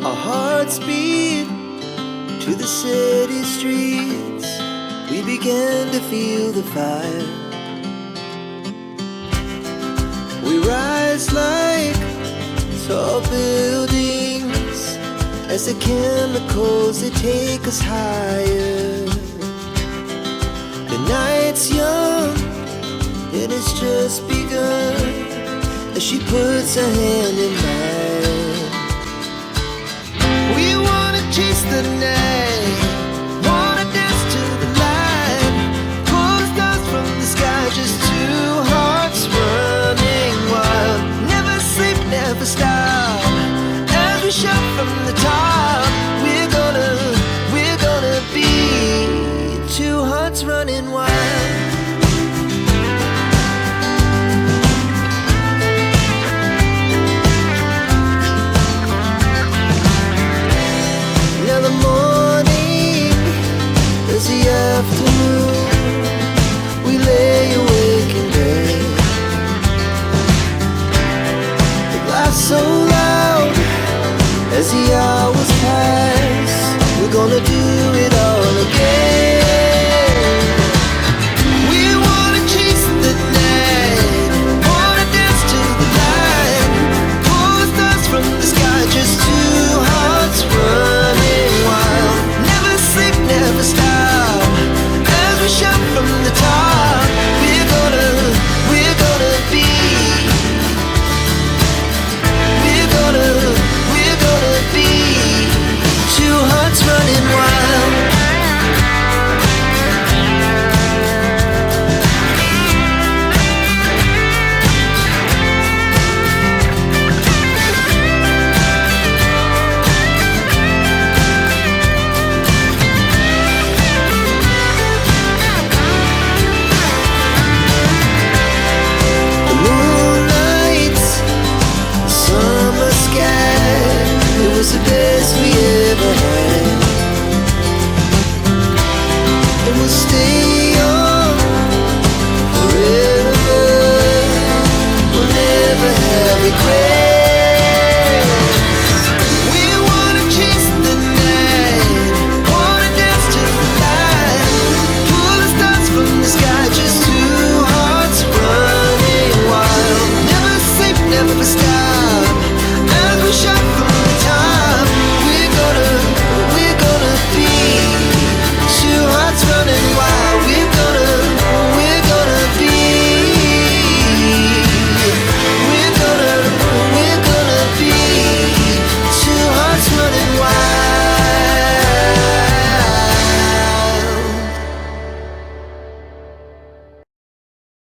Our hearts beat to the city streets. We began to feel the fire. We rise like tall buildings as the chemicals, they take us higher. The night's young and it's just begun as she puts her hand in mine. We wanna chase the night, wanna dance to the light, pull the stars from the sky, just two hearts running wild. Never sleep, never stop, as we shout from the top. We're gonna be two hearts running wild. Afternoon, we lay awake in bed. The glass so loud as the hours pass. We're gonna do it all again. We wanna chase the night, wanna dance to the light, pull the stars from the sky, just two hearts running wild. Never sleep, never stop, we shout from the top. We're gonna be, we're gonna be two hearts running wild. It was the best we